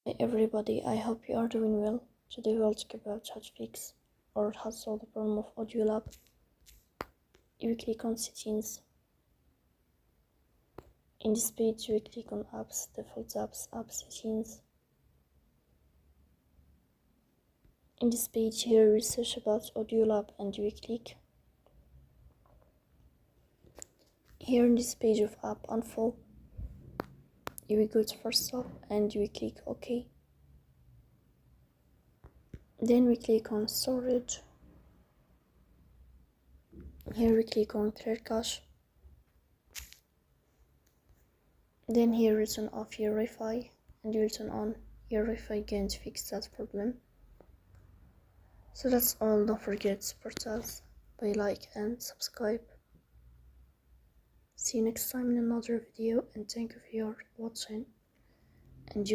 Hi everybody, I hope you are doing well. Today we'll talk about how to fix or how to solve the problem of Audiolab. You click on settings. In this page you click on apps, default apps, app settings. In this page here you search about Audiolab and you click. Here in this page of app info, you will go to first stop and you will click OK. Then we click on storage. Here we click on clear cache. Then here you turn off your Wi-Fi and you will turn on your Wi-Fi again to fix that problem. So that's all. Don't forget to support us by like and subscribe. See you next time in another video and thank you for your watching. Enjoy.